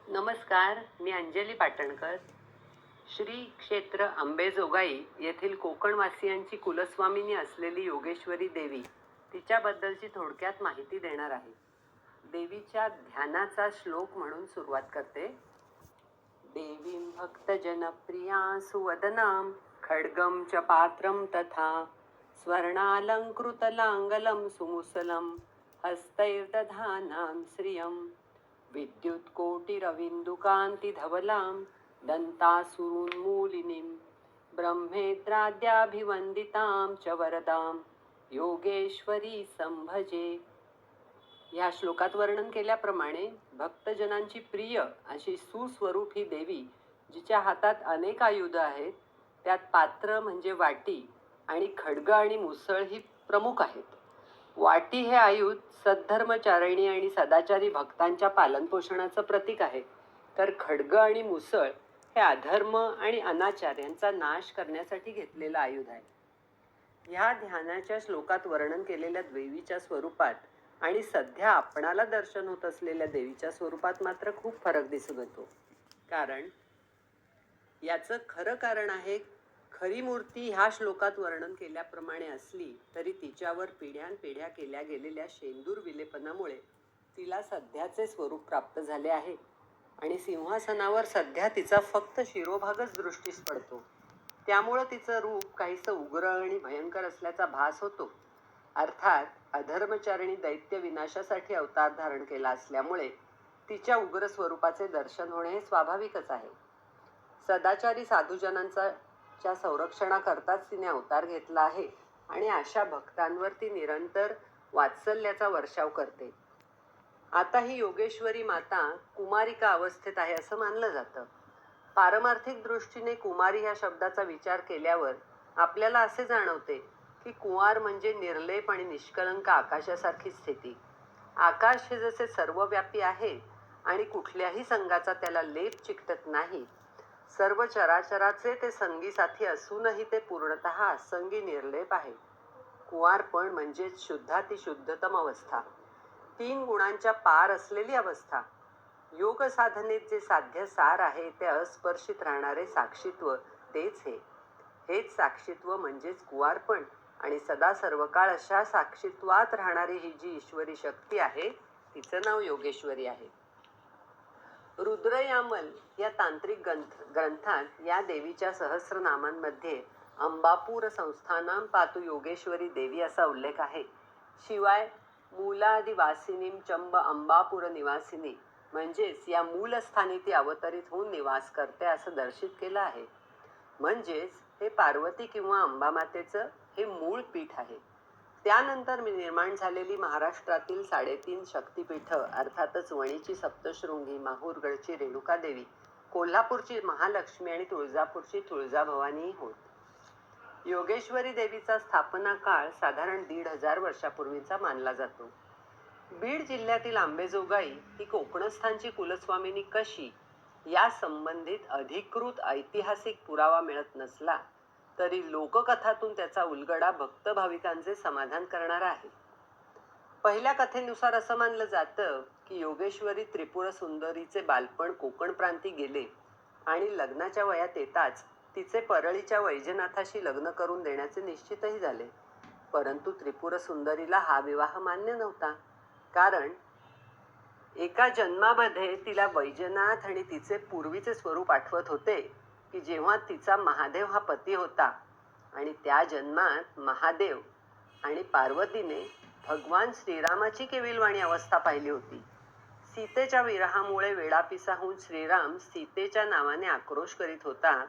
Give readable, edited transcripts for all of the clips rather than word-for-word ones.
नमस्कार, मी अंजली पाटणकर. श्री क्षेत्र अंबेजोगाई येथील कोकणवासियांची कुलस्वामिनी असलेली योगेश्वरी देवी, तिच्याबद्दलची थोडक्यात माहिती देणार आहे. देवीच्या ध्यानाचा श्लोक म्हणून सुरुवात करते. देवीं भक्तजनप्रिया सुवदनां खड्गं च पात्रं तथा स्वर्णालंकृतलांगलं सुमुसलं हस्तैर्दधानां श्रियं विद्युत्कोटिरविन्दुकान्तिधवलां दन्तासुरोन्मूलिनीं ब्रह्मेन्द्राद्याभिवन्दितां च वरदां योगेश्वरी संभजे. ह्या श्लोकात वर्णन केल्याप्रमाणे भक्तजनांची प्रिय अशी सुस्वरूप ही देवी, जिच्या हातात अनेक आयुध आहेत, त्यात पात्र म्हणजे वाटी आणि खड्ग आणि मुसळ ही प्रमुख आहेत. वाटी हे आयुध सद्धर्मचारिणी आणि सदाचारी भक्तांच्या पालनपोषणाचं प्रतीक आहे, तर खड्ग आणि मुसळ हे अधर्म आणि अनाचार यांचा नाश करण्यासाठी घेतलेलं आयुध आहे. ह्या ध्यानाच्या श्लोकात वर्णन केलेल्या देवीच्या स्वरूपात आणि सध्या आपणाला दर्शन होत असलेल्या देवीच्या स्वरूपात मात्र खूप फरक दिसून येतो. कारण याचं खरं कारण आहे, खरी मूर्ती ह्या श्लोकात वर्णन केल्याप्रमाणे असली तरी तिच्यावर पिढ्यानपिढ्या केल्या गेलेल्या शेंदूर विलेपनामुळे तिला सध्याचे स्वरूप प्राप्त झाले आहे आणि सिंहासनावर सध्या तिचा फक्त शिरोभागच दृष्टीस पडतो. त्यामुळं तिचं रूप काहीसं उग्र आणि भयंकर असल्याचा भास होतो. अर्थात अधर्मचारिणी दैत्य विनाशासाठी अवतार धारण केला असल्यामुळे तिच्या उग्र स्वरूपाचे दर्शन होणे हे स्वाभाविकच आहे. सदाचारी साधूजनांच्या संरक्षणाकरताच तिने अवतार घेतला आहे आणि अशा भक्तांवर ती निरंतर वात्सल्याचा वर्षाव करते. आता ही योगेश्वरी माता कुमारिका अवस्थेत आहे असं मानलं जातं. पारमार्थिक दृष्टीने कुमारी ह्या शब्दाचा विचार केल्यावर आपल्याला असे जाणवते की कुंवार म्हणजे निर्लेप आणि निष्कलंक आकाशासारखी स्थिती. आकाश हे जसे सर्वव्यापी आहे आणि कुठल्याही संगाचा त्याला लेप चिकटत नाही, सर्व चराचराचे ते संगी साथी असूनही ते पूर्णतः असंगी निर्लेप आहे. कुंवारपण म्हणजे शुद्धाती शुद्धतम अवस्था, 3 गुणांच्या पार असलेली अवस्था. योग साधनेत जे साध्य सार आहे ते अस्पर्शित राहणारे साक्षीत्व तेच हेच साक्षीत्व म्हणजेच कुंवारपण आणि सदा सर्वकाळ अशा साक्षीत्वात राहणारी ही जी ईश्वरी शक्ती आहे तिचं नाव योगेश्वरी आहे. रुद्रयामल या तांत्रिक ग्रंथात या देवीच्या सहस्रनामांमध्ये अंबापूर संस्थानां पातु योगेश्वरी देवी असा उल्लेख आहे. शिवाय मूलादिवासिनीं चंब अंबापूर निवासिनी म्हणजेच या मूलस्थानी ती अवतरित होऊन निवास करते असं दर्शित केलं आहे. म्हणजेच हे पार्वती किंवा अंबामातेचं हे मूळ पीठ आहे. त्यानंतर निर्माण झालेली महाराष्ट्रातील 3.5 शक्तिपीठ अर्थातच वणीची सप्तशृंगी, माहूरगडची रेणुकादेवी, कोल्हापूरची महालक्ष्मी आणि तुळजापूरची तुळजाभवानी होत. योगेश्वरी देवीचा स्थापना काळ साधारण 1500 वर्षापूर्वीचा मानला जातो. बीड जिल्ह्यातील अंबेजोगाई ही कोकणस्थांची कुलस्वामिनी कशी या संबंधित अधिकृत ऐतिहासिक पुरावा मिळत नसला तरी लोककथातून त्याचा उलगडा भक्त भाविकांचे समाधान करणारा आहे. पहिल्या कथेनुसार असं मानलं जातं की योगेश्वरी त्रिपुर सुंदरीचे बालपण कोकण प्रांती गेले आणि लग्नाच्या वयात येताच तिचे परळीच्या वैजनाथाशी लग्न करून देण्याचे निश्चितही झाले. परंतु त्रिपुर सुंदरीला हा विवाह मान्य नव्हता. कारण एका जन्मामध्ये तिला वैजनाथ आणि तिचे पूर्वीचे स्वरूप आठवत होते की जेव्हा तिचा महादेव हा पती होता आणि त्या जन्मात महादेव आणि पार्वतीने भगवान श्रीरामाची केविलवाणी अवस्था पाहिली होती. सीतेच्या विरहामुळे वेडापिसा होऊन श्रीराम सीतेच्या नावाने आक्रोश करीत होता,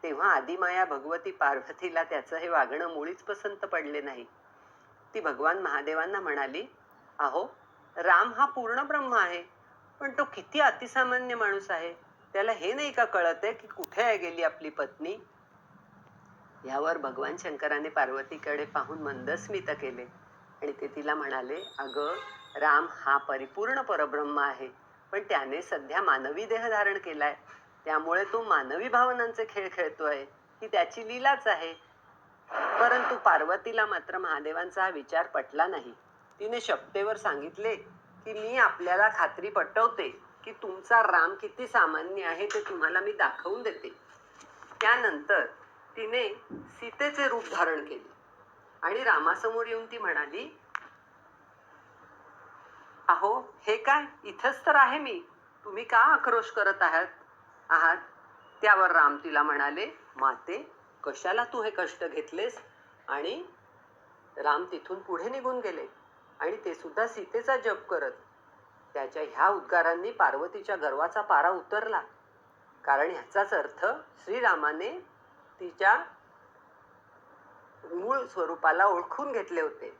तेव्हा आदिमाया भगवती पार्वतीला त्याचं हे वागणं मुळीच पसंत पडले नाही. ती भगवान महादेवांना म्हणाली, अहो, राम हा पूर्ण ब्रह्म आहे, पण तो किती अतिसामान्य माणूस आहे. त्याला हे नाही का कळत आहे की कुठे आहे गेली आपली पत्नी. यावर भगवान शंकराने पार्वतीकडे पाहून मंदस्मित केले आणि ते तिला म्हणाले, अगं, राम हा परिपूर्ण परब्रह्म आहे, पण त्याने सध्या मानवी देह धारण केलाय, त्यामुळे तो मानवी भावनांचे खेळ खेळतोय, ही त्याची लीलाच आहे. परंतु पार्वतीला मात्र महादेवांचा हा विचार पटला नाही. तिने शपथेवर सांगितले की मी आपल्याला खात्री पटवते की तुमचा राम किती सामान्य आहे ते तुम्हाला मी दाखवून देते. त्यानंतर तिने सीतेचे रूप धारण केले आणि रामासमोर येऊन ती म्हणाली, अहो हे काय, इथंच तर आहे मी, तुम्ही का आक्रोश करत आहात? त्यावर राम तिला म्हणाले, माते कशाला तू हे कष्ट घेतलेस? आणि राम तिथून पुढे निघून गेले आणि ते सुद्धा सीतेचा जप करत. त्याच्या ह्या उद्गारांनी पार्वतीच्या गर्वाचा पारा उतरला, कारण ह्याचाच अर्थ श्रीरामाने तिच्या मूळ स्वरूपाला ओळखून घेतले होते.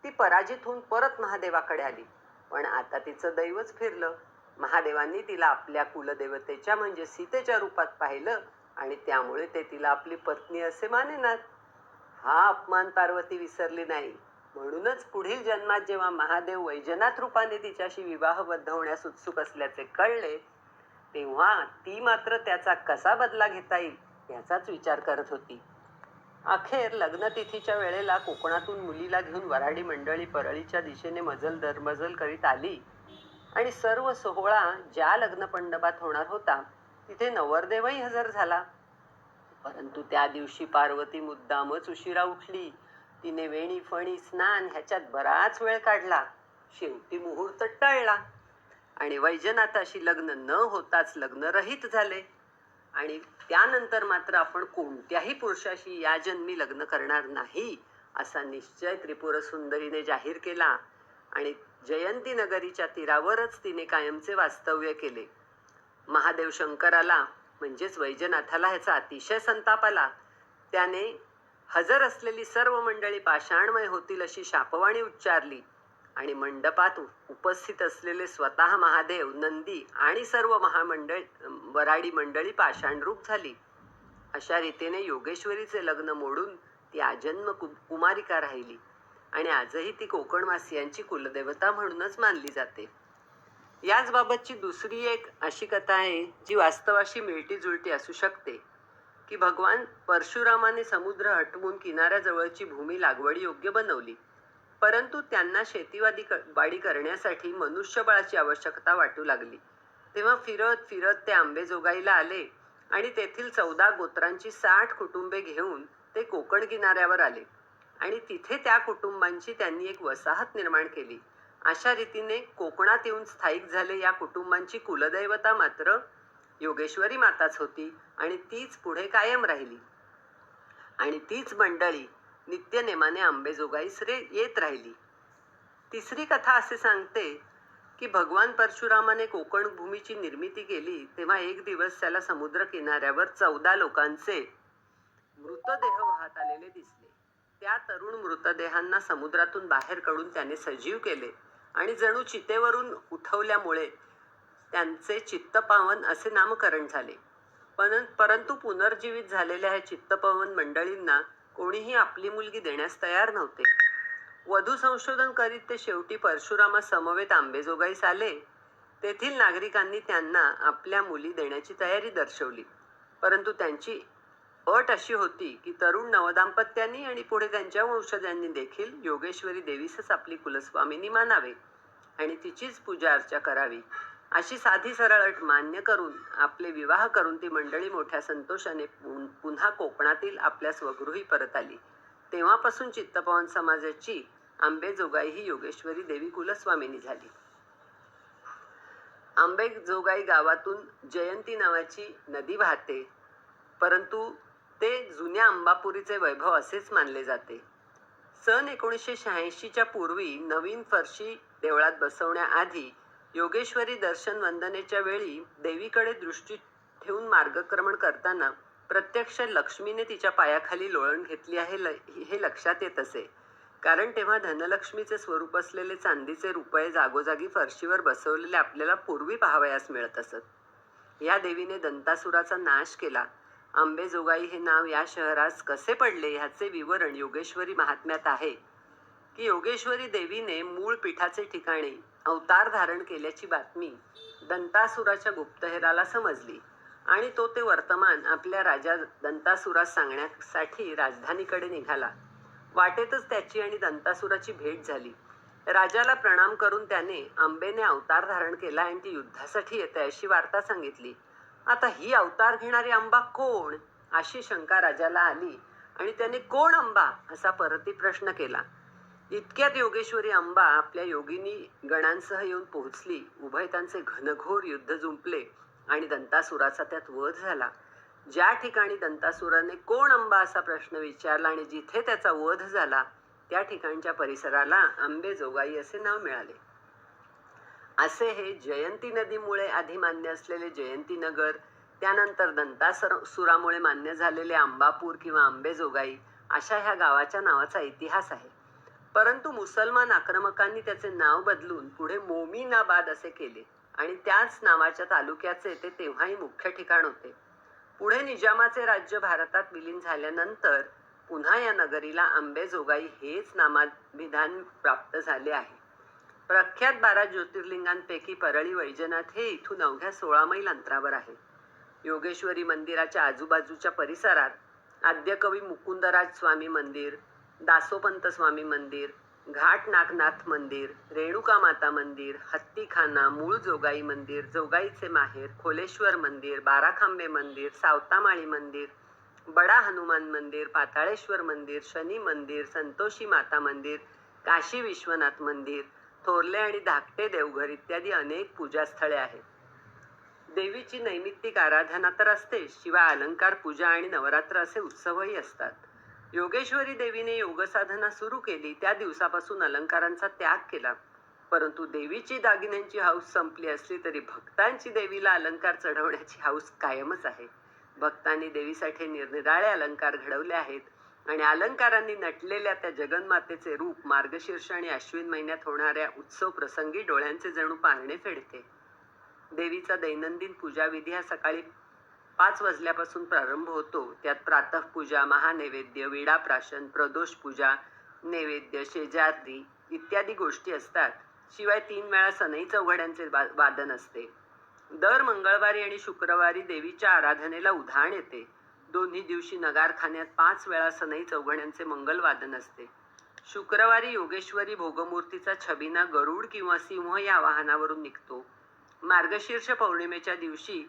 ती पराजित होऊन परत महादेवाकडे आली, पण आता तिचं दैवच फिरलं. महादेवांनी तिला आपल्या कुलदेवतेच्या म्हणजे सीतेच्या रूपात पाहिलं आणि त्यामुळे ते तिला आपली पत्नी असे मानेनात. हा अपमान पार्वती विसरली नाही. म्हणूनच पुढील जन्मात जेव्हा महादेव वैजनाथ रूपाने तिच्याशी विवाहबद्ध होण्यास उत्सुक असल्याचे कळले, तेव्हा ती मात्र त्याचा कसा बदला घेता येईल याचाच विचार करत होती. अखेर लग्नतिथीच्या वेळेला कोकणातून मुलीला घेऊन वऱ्हाडी मंडळी परळीच्या दिशेने मजल दरमजल करीत आली आणि सर्व सोहळा ज्या लग्न मंडपात होणार होता तिथे नवरदेवही हजर झाला. परंतु त्या दिवशी पार्वती मुद्दामच उशिरा उठली. तिने वेणी फणी स्नान ह्याच्यात बराच वेळ काढला. शेवटी मुहूर्त टळला आणि वैजनाथाशी लग्न न होताच लग्न रहित झाले. आणि त्यानंतर मात्र आपण कोणत्याही पुरुषाशी या जन्मी लग्न करणार नाही असा निश्चय त्रिपुर सुंदरीने जाहीर केला आणि जयंती नगरीच्या तीरावरच तिने कायमचे वास्तव्य केले. महादेव शंकराला म्हणजेच वैजनाथाला ह्याचा अतिशय संताप आला. त्याने हजर असलेली सर्व मंडळी पाषाणमय होतील अशी शापवाणी उच्चारली आणि मंडपात उपस्थित असलेले स्वतः महादेव, नंदी आणि सर्व वराडी मंडळी पाषाणरूप झाली. अशा रीतीने योगेश्वरीचे लग्न मोडून ती आजन्म कुमारिका राहिली आणि आजही ती कोकणवासियांची कुलदेवता म्हणूनच मानली जाते. याच बाबतची दुसरी एक अशी कथा आहे जी वास्तवाशी मिळती जुळती असू शकते, की भगवान परशुरामाने समुद्र हटवून किनाऱ्याजवळची भूमी लागवडी योग्य बनवली. परंतु त्यांना शेतीवाडी करण्यासाठी मनुष्यबळाची आवश्यकता वाटू लागली. तेव्हा फिरत फिरत ते आंबेजोगाईला आले आणि तेथील 14 गोत्रांची 60 कुटुंबे घेऊन ते कोकण किनाऱ्यावर आले आणि तिथे त्या कुटुंबांची त्यांनी एक वसाहत निर्माण केली. अशा रीतीने कोकणात येऊन स्थायिक झाले या कुटुंबांची कुलदैवता मात्र योगेश्वरी माताच होती आणि तीच पुढे कायम राहिली आणि तीच मंडळी नित्यनेमाने आंबेजोगाईस येत राहिली. तिसरी कथा असे सांगते की भगवान परशुरामाने कोकण भूमीची निर्मिती केली तेव्हा एक दिवस त्याला समुद्र किनाऱ्यावर 14 लोकांचे मृतदेह वाहत आलेले दिसले. त्या तरुण मृतदेहांना समुद्रातून बाहेर काढून त्याने सजीव केले आणि जणू चितेवरून उठवल्यामुळे त्यांचे चित्तपावन असे नामकरण झाले. परंतु पुनर्जीवित झालेल्या ह्या चित्तपावन मंडळींना कोणीही आपली मुलगी देण्यास तयार नव्हते. वधू संशोधन करीत ते शेवटी परशुरामा समवेत आंबेजोगाईस आले. तेथील नागरिकांनी त्यांना आपल्या मुली देण्याची तयारी दर्शवली, परंतु त्यांची अट अशी होती की तरुण नवदाम्पत्यांनी आणि पुढे त्यांच्या वंशजांनी देखील योगेश्वरी देवीसच आपली कुलस्वामिनी मानावे आणि तिचीच पूजा अर्चा करावी. अशी साधी सरळ अट मान्य करून आपले विवाह करून ती मंडळी मोठ्या संतोषाने पुन्हा कोकणातील आपल्या स्वगृही परत आली. तेव्हापासून चित्तपावन समाजाची आंबेजोगाई ही योगेश्वरी देवी कुलस्वामिनी झाली. आंबेजोगाई गावातून जयंती नावाची नदी वाहते, परंतु ते जुन्या अंबापुरीचे वैभव असेच मानले जाते. सन 1986च्या पूर्वी नवीन फरशी देवळात बसवण्याआधी योगेश्वरी दर्शन वंदनेच्या वेळी देवीकडे दृष्टी ठेवून मार्गक्रमण करताना प्रत्यक्ष लक्ष्मीने तिच्या पायाखाली लोळण घेतली आहे हे लक्षात येत असे, कारण तेव्हा धनलक्ष्मीचे स्वरूप असलेले चांदीचे रुपये जागोजागी फरशीवर बसवलेले आपल्याला पूर्वी पाहावयास मिळत असत. या देवीने दंतासुराचा नाश केला. आंबेजोगाई हे नाव या शहरास कसे पडले ह्याचे विवरण योगेश्वरी महात्म्यात आहे की योगेश्वरी देवीने मूळ पीठाचे ठिकाणी अवतार धारण केल्याची बातमी दंतासुराच्या गुप्तहेराला समजली आणि तो ते वर्तमान आपल्या राजा दंतासुरास सांगण्यासाठी राजधानीकडे निघाला. वाटेतच त्याची आणि दंतासुराची भेट झाली. राजाला प्रणाम करून त्याने अंबेने अवतार धारण केला आणि ती युद्धासाठी येते अशी वार्ता सांगितली. आता ही अवतार घेणारी अंबा कोण अशी शंका राजाला आली आणि त्याने कोण अंबा असा परती प्रश्न केला. इतक्यात योगेश्वरी अंबा आपल्या योगिनी गणांसह येऊन पोहोचली. उभयतांचे घनघोर युद्ध जुंपले आणि दंतासुराचा त्यात वध झाला. ज्या ठिकाणी दंतासुराने कोण अंबा असा प्रश्न विचारला आणि जिथे त्याचा वध झाला त्या ठिकाणच्या परिसराला अंबेजोगाई असे नाव मिळाले. असे हे जयंती नदीमुळे आधी मान्य असलेले जयंती नगर, त्यानंतर दंतासुरामुळे मान्य झालेले अंबापूर किंवा अंबेजोगाई अशा ह्या गावाच्या नावाचा इतिहास आहे. परंतु मुसलमान आक्रमकांनी त्याचे नाव बदलून पुढे मोमीनाबाद असे केले आणि त्याच नावाच्या तालुक्याचे ते तेव्हाही मुख्य ठिकाण होते. पुढे निजामाचे राज्य भारतात विलीन झाल्यानंतर पुन्हा या नगरीला अंबेजोगाई हेच नामाभिधान प्राप्त झाले आहे. प्रख्यात 12 ज्योतिर्लिंगांपैकी परळी वैजनाथ हे इथून अवघ्या 16 मैल अंतरावर आहे. योगेश्वरी मंदिराच्या आजूबाजूच्या परिसरात आद्यकवी मुकुंदराज स्वामी मंदिर, दासोपंत स्वामी मंदिर, घाट नागनाथ मंदिर, रेणुका माता मंदिर, हत्तीखाना, मूळ जोगाई मंदिर, जोगाईचे माहेर, खोलेश्वर मंदिर, बाराखांबे मंदिर, सावतामाळी मंदिर, बडा हनुमान मंदिर, पाताळेश्वर मंदिर, शनी मंदिर, संतोषी माता मंदिर, काशी विश्वनाथ मंदिर, थोरले आणि धाकटे देवघर इत्यादी अनेक पूजास्थळे आहेत. देवीची नैमित्तिक आराधना तर असते, शिवाय अलंकार पूजा आणि नवरात्र असे उत्सवही असतात. योगेश्वरी देवीने योगसाधना सुरू केली त्या दिवसापासून अलंकारांचा त्याग केला. परंतु देवीची दागिन्यांची हौस संपली असली तरी भक्तांची देवीला अलंकार चढवण्याची हौस कायमच आहे. भक्तांनी देवीसाठी निरनिराळे अलंकार घडवले आहेत आणि अलंकारांनी नटलेल्या त्या जगन्मातेचे रूप मार्गशीर्ष आणि अश्विन महिन्यात होणाऱ्या उत्सव प्रसंगी डोळ्यांचे जणू पारणे फेडते. देवीचा दैनंदिन पूजाविधी हा सकाळी 5 वाजल्यापासून प्रारंभ होतो. त्यात प्रातःपूजा, महानैवेद्य, विडा प्राशन, प्रदोष पूजा, नैवेद्य, शेजारती इत्यादी गोष्टी असतात. शिवाय 3 वेळा सनई चौघड्यांचे वादन असते. दर मंगळवारी आणि शुक्रवारी देवीच्या आराधनेला उधाण येते. दोन्ही दिवशी नगारखान्यात 5 वेळा सनई चौघड्यांचे मंगल वादन असते. शुक्रवारी योगेश्वरी भोगमूर्तीचा छबिना गरुड किंवा सिंह या वाहनावरून निघतो. मार्गशीर्ष पौर्णिमेच्या दिवशी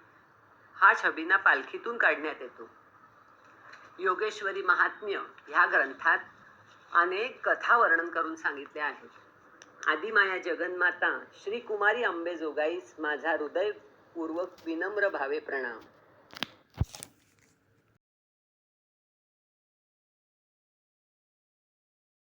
हा छबिना पालखीतून काढण्यात येतो. योगेश्वरी महात्म्य ह्या ग्रंथात अनेक कथा वर्णन करून सांगितल्या आहेत. आदिमाया जगन्माता श्री कुमारी अंबेजोगाईस माझा हृदयपूर्वक विनम्र भावे प्रणाम.